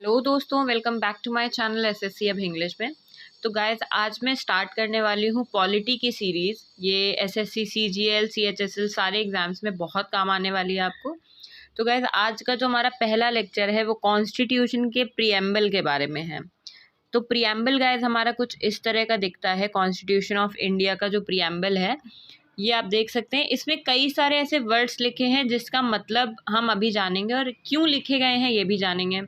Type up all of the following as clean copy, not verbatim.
Hello दोस्तों, welcome back to my channel SSC अब English में। तो गाइस, आज मैं स्टार्ट करने वाली हूँ पॉलिटी की सीरीज़। ये एसएससी सीजीएल सीएचएसएल सारे एग्जाम्स में बहुत काम आने वाली है आपको। तो गाइस, आज का जो हमारा पहला लेक्चर है वो कॉन्स्टिट्यूशन के प्रीएम्बल के बारे में है। तो प्रीएम्बल गाइस हमारा कुछ इस तरह का दिखता है। कॉन्स्टिट्यूशन ऑफ इंडिया का जो प्रीएम्बल है ये आप देख सकते हैं। इसमें कई सारे ऐसे वर्ड्स लिखे हैं जिसका मतलब हम अभी जानेंगे और क्यों लिखे गए हैं ये भी जानेंगे।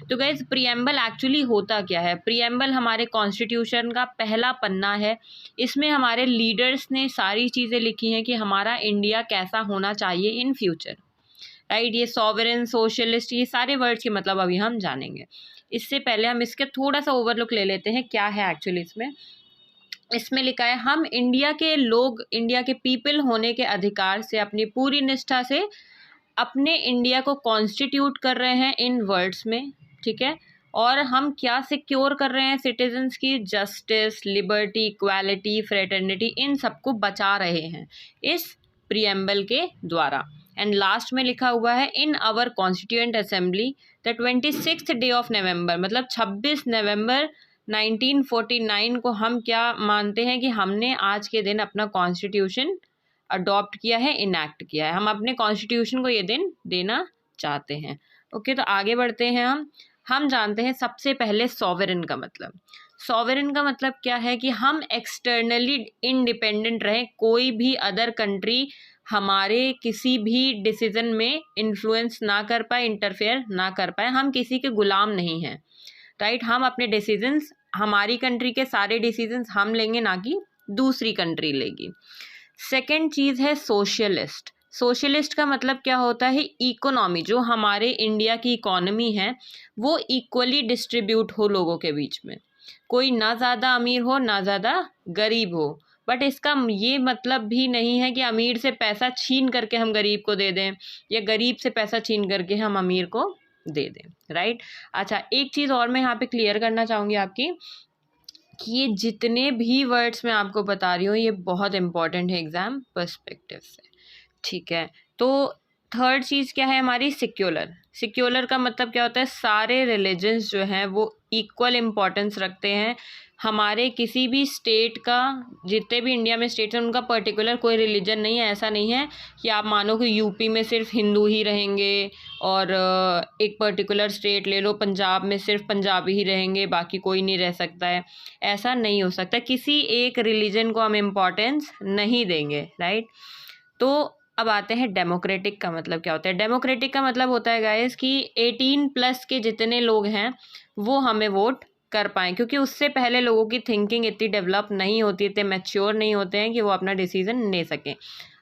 तो गाइज, प्रीएम्बल एक्चुअली होता क्या है? प्रीएम्बल हमारे कॉन्स्टिट्यूशन का पहला पन्ना है। इसमें हमारे लीडर्स ने सारी चीज़ें लिखी हैं कि हमारा इंडिया कैसा होना चाहिए इन फ्यूचर, राइट। ये सॉवरेन, सोशलिस्ट, ये सारे वर्ड्स के मतलब अभी हम जानेंगे। इससे पहले हम इसके थोड़ा सा ओवरलुक ले लेते हैं क्या है एक्चुअली इसमें लिखा है, हम इंडिया के लोग, इंडिया के पीपल होने के अधिकार से अपनी पूरी निष्ठा से अपने इंडिया को कॉन्स्टिट्यूट कर रहे हैं इन वर्ड्स में, ठीक है। और हम क्या सिक्योर कर रहे हैं? सिटीजन्स की जस्टिस, लिबर्टी, इक्वालिटी, फ्रेटर्निटी, इन सबको बचा रहे हैं इस प्रीएम्बल के द्वारा। एंड लास्ट में लिखा हुआ है, in our constituent assembly the 26th day of November, मतलब 26 नवंबर 1949 को हम क्या मानते हैं कि हमने आज के दिन अपना कॉन्स्टिट्यूशन अडॉप्ट किया है, इनैक्ट किया है। हम अपने कॉन्स्टिट्यूशन को ये दिन देना चाहते हैं। ओके, तो आगे बढ़ते हैं। हम जानते हैं सबसे पहले सॉवरेन का मतलब। सॉवरेन का मतलब क्या है कि हम एक्सटर्नली इंडिपेंडेंट रहें, कोई भी अदर कंट्री हमारे किसी भी डिसीजन में इन्फ्लुएंस ना कर पाए, इंटरफेयर ना कर पाए। हम किसी के गुलाम नहीं हैं, राइट। हम अपने डिसीजंस, हमारी कंट्री के सारे डिसीजंस हम लेंगे, ना कि दूसरी कंट्री लेगी। सेकेंड चीज़ है सोशलिस्ट। सोशलिस्ट का मतलब क्या होता है? इकोनॉमी, जो हमारे इंडिया की इकोनॉमी है वो इक्वली डिस्ट्रीब्यूट हो लोगों के बीच में, कोई ना ज़्यादा अमीर हो ना ज़्यादा गरीब हो। बट इसका ये मतलब भी नहीं है कि अमीर से पैसा छीन करके हम गरीब को दे दें या गरीब से पैसा छीन करके हम अमीर को दे दें, राइट। अच्छा, एक चीज़ और मैं यहाँ पे क्लियर करना चाहूँगी आपकी कि ये जितने भी वर्ड्स मैं आपको बता रही हूँ ये बहुत इंपॉर्टेंट है एग्जाम पर्सपेक्टिव से, ठीक है। तो थर्ड चीज़ क्या है हमारी? सिक्योलर। सिक्योलर का मतलब क्या होता है? सारे रिलीजन्स जो हैं वो इक्वल इम्पोर्टेंस रखते हैं। हमारे किसी भी स्टेट का, जितने भी इंडिया में स्टेट्स हैं उनका पर्टिकुलर कोई रिलीजन नहीं है। ऐसा नहीं है कि आप मानो कि यूपी में सिर्फ हिंदू ही रहेंगे और एक पर्टिकुलर स्टेट ले लो, पंजाब में सिर्फ पंजाबी ही रहेंगे, बाकी कोई नहीं रह सकता है। ऐसा नहीं हो सकता, किसी एक रिलीजन को हम इम्पोर्टेंस नहीं देंगे, राइट। तो अब आते हैं डेमोक्रेटिक का मतलब क्या होता है। डेमोक्रेटिक का मतलब होता है गाइस कि 18+ के जितने लोग हैं वो हमें वोट कर पाएँ, क्योंकि उससे पहले लोगों की थिंकिंग इतनी डेवलप नहीं होती, इतने मैच्योर नहीं होते हैं कि वो अपना डिसीजन ले सकें।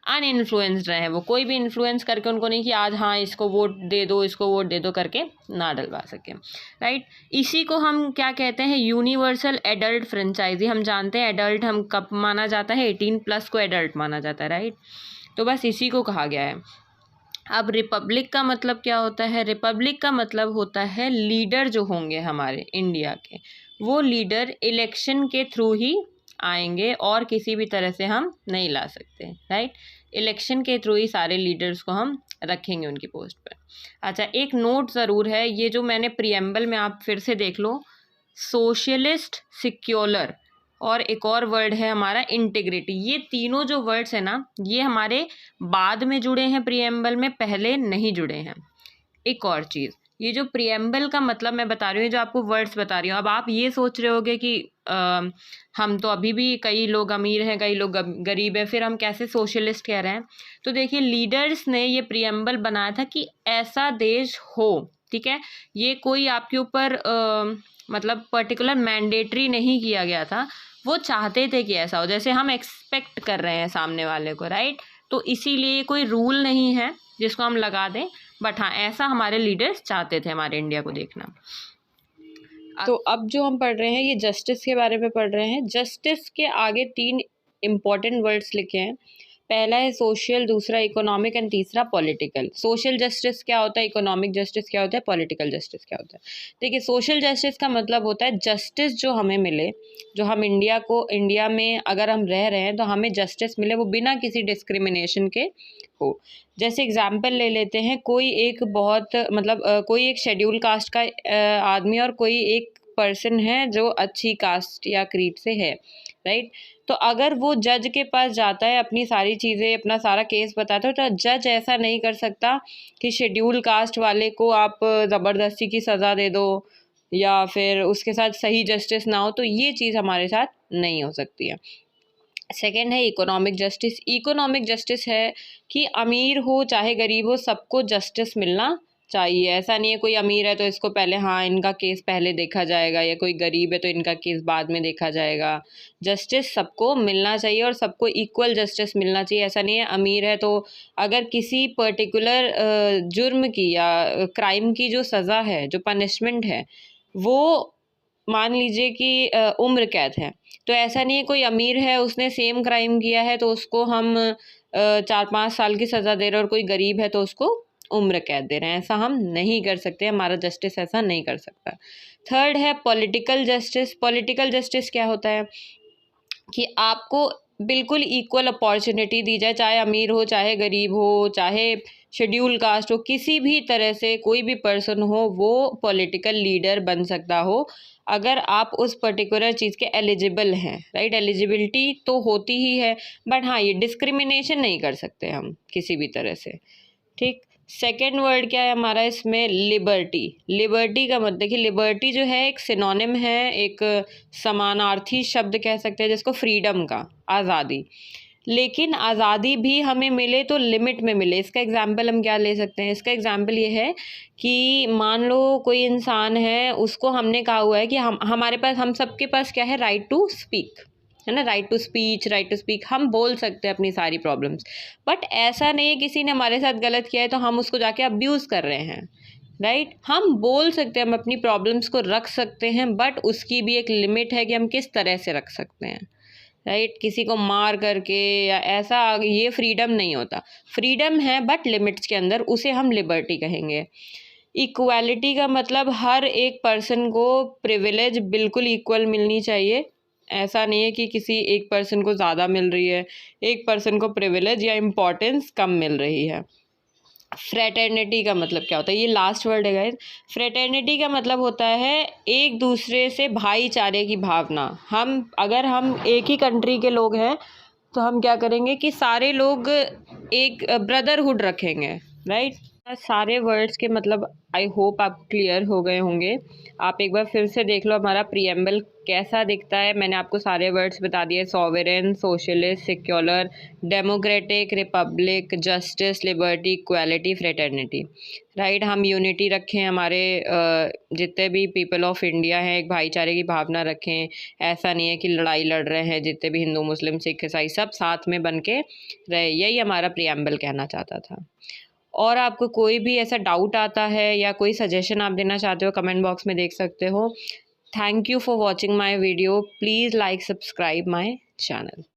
अनइन्फ्लुएंस्ड रहे वो, कोई भी इन्फ्लुएंस करके उनको नहीं कि आज हाँ इसको वोट दे दो, इसको वोट दे दो करके ना डलवा सकें, राइट। इसी को हम क्या कहते हैं? Universal adult franchise. हम जानते हैं एडल्ट हम कब माना जाता है? 18+ को एडल्ट माना जाता है, राइट। तो बस इसी को कहा गया है। अब रिपब्लिक का मतलब क्या होता है? रिपब्लिक का मतलब होता है लीडर जो होंगे हमारे इंडिया के, वो लीडर इलेक्शन के थ्रू ही आएंगे और किसी भी तरह से हम नहीं ला सकते, राइट। इलेक्शन के थ्रू ही सारे लीडर्स को हम रखेंगे उनकी पोस्ट पर। अच्छा, एक नोट ज़रूर है, ये जो मैंने प्रीएम्बल में, आप फिर से देख लो, सोशलिस्ट, सिक्योलर और एक और वर्ड है हमारा इंटीग्रिटी। ये तीनों जो वर्ड्स हैं ना, ये हमारे बाद में जुड़े हैं प्रीएम्बल में, पहले नहीं जुड़े हैं। एक और चीज़, ये जो प्रीएम्बल का मतलब मैं बता रही हूँ, जो आपको वर्ड्स बता रही हूँ, अब आप ये सोच रहे होगे कि हम तो अभी भी कई लोग अमीर हैं, कई लोग गरीब हैं, फिर हम कैसे सोशलिस्ट कह रहे हैं? तो देखिए, लीडर्स ने ये प्रीएम्बल बनाया था कि ऐसा देश हो, ठीक है। ये कोई आपके ऊपर मतलब पर्टिकुलर मैंडेटरी नहीं किया गया था, वो चाहते थे कि ऐसा हो, जैसे हम एक्सपेक्ट कर रहे हैं सामने वाले को, राइट। तो इसीलिए कोई रूल नहीं है जिसको हम लगा दें, बट हाँ, ऐसा हमारे लीडर्स चाहते थे हमारे इंडिया को देखना। तो अब जो हम पढ़ रहे हैं ये जस्टिस के बारे में पढ़ रहे हैं। जस्टिस के आगे 3 इम्पॉर्टेंट वर्ड्स लिखे हैं। पहला है सोशल, दूसरा इकोनॉमिक एंड तीसरा पॉलिटिकल। सोशल जस्टिस क्या होता है, इकोनॉमिक जस्टिस क्या होता है, पॉलिटिकल जस्टिस क्या होता है। देखिए, सोशल जस्टिस का मतलब होता है जस्टिस जो हमें मिले, जो हम इंडिया में अगर हम रह रहे हैं तो हमें जस्टिस मिले, वो बिना किसी डिस्क्रिमिनेशन के हो। जैसे एग्जाम्पल ले लेते हैं, कोई एक बहुत मतलब कोई एक शेड्यूल कास्ट का आदमी और कोई एक पर्सन है जो अच्छी कास्ट या क्रीड से है, राइट। तो अगर वो जज के पास जाता है, अपनी सारी चीज़ें, अपना सारा केस बताता है, तो जज ऐसा नहीं कर सकता कि शेड्यूल कास्ट वाले को आप ज़बरदस्ती की सज़ा दे दो या फिर उसके साथ सही जस्टिस ना हो, तो ये चीज़ हमारे साथ नहीं हो सकती है। सेकेंड है इकोनॉमिक जस्टिस। इकोनॉमिक जस्टिस है कि अमीर हो चाहे गरीब हो, सबको जस्टिस मिलना चाहिए। ऐसा नहीं है कोई अमीर है तो इसको पहले, हाँ, इनका केस पहले देखा जाएगा, या कोई गरीब है तो इनका केस बाद में देखा जाएगा। जस्टिस सबको मिलना चाहिए और सबको इक्वल जस्टिस मिलना चाहिए। ऐसा नहीं है अमीर है तो अगर किसी पर्टिकुलर जुर्म की या क्राइम की जो सज़ा है, जो पनिशमेंट है, वो मान लीजिए कि उम्र कैद है, तो ऐसा नहीं है कोई अमीर है उसने सेम क्राइम किया है तो उसको हम 4-5 साल की सज़ा दे रहे हैं, और कोई गरीब है तो उसको उम्र कैद दे रहे हैं। ऐसा हम नहीं कर सकते, हमारा जस्टिस ऐसा नहीं कर सकता। थर्ड है पॉलिटिकल जस्टिस। पॉलिटिकल जस्टिस क्या होता है कि आपको बिल्कुल इक्वल अपॉर्चुनिटी दी जाए, चाहे अमीर हो चाहे गरीब हो, चाहे शेड्यूल कास्ट हो, किसी भी तरह से कोई भी पर्सन हो वो पॉलिटिकल लीडर बन सकता हो, अगर आप उस पर्टिकुलर चीज़ के एलिजिबल हैं, राइट। एलिजिबिलिटी तो होती ही है, बट हाँ, ये डिस्क्रिमिनेशन नहीं कर सकते हम किसी भी तरह से, ठीक। सेकेंड वर्ड क्या है हमारा इसमें, लिबर्टी। लिबर्टी का मतलब, देखिए लिबर्टी जो है एक सिनोनिम है, एक समानार्थी शब्द कह सकते हैं जिसको फ्रीडम का, आज़ादी। लेकिन आज़ादी भी हमें मिले तो लिमिट में मिले। इसका एग्जाम्पल हम क्या ले सकते हैं, इसका एग्जाम्पल ये है कि मान लो कोई इंसान है, उसको हमने कहा हुआ है कि हमारे पास, हम सबके पास क्या है, राइट टू स्पीक, है ना, right to speech, right to speak, हम बोल सकते हैं अपनी सारी प्रॉब्लम्स। बट ऐसा नहीं है किसी ने हमारे साथ गलत किया है तो हम उसको जाके अब्यूज़ कर रहे हैं, राइट। हम बोल सकते हैं, हम अपनी प्रॉब्लम्स को रख सकते हैं, बट उसकी भी एक लिमिट है कि हम किस तरह से रख सकते हैं, राइट। किसी को मार करके या ऐसा, ये फ्रीडम नहीं होता। फ्रीडम है बट लिमिट्स के अंदर, उसे हम लिबर्टी कहेंगे। इक्वालिटी का मतलब हर एक पर्सन को प्रिविलेज बिल्कुल इक्वल मिलनी चाहिए। ऐसा नहीं है कि किसी एक पर्सन को ज़्यादा मिल रही है, एक पर्सन को प्रिविलेज या इम्पोर्टेंस कम मिल रही है। फ्रेटर्निटी का मतलब क्या होता है, ये लास्ट वर्ड है गाइस। फ्रेटर्निटी का मतलब होता है एक दूसरे से भाईचारे की भावना। अगर हम एक ही कंट्री के लोग हैं तो हम क्या करेंगे कि सारे लोग एक ब्रदरहुड रखेंगे, राइट। सारे वर्ड्स के मतलब आई होप आप क्लियर हो गए होंगे। आप एक बार फिर से देख लो हमारा प्रीएम्बल कैसा दिखता है। मैंने आपको सारे वर्ड्स बता दिए, sovereign, socialist, secular, democratic, Republic, justice, liberty, equality, fraternity, right. हम यूनिटी रखें, हमारे जितने भी पीपल ऑफ इंडिया हैं एक भाईचारे की भावना रखें। ऐसा नहीं है कि लड़ाई लड़ रहे हैं, जितने भी हिंदू, मुस्लिम, सिख, ईसाई सब साथ में बन के रहे। यही हमारा प्रीएम्बल कहना चाहता था। और आपको कोई भी ऐसा डाउट आता है या कोई सजेशन आप देना चाहते हो, कमेंट बॉक्स में देख सकते हो। Thank you for watching my video. Please like, subscribe my channel.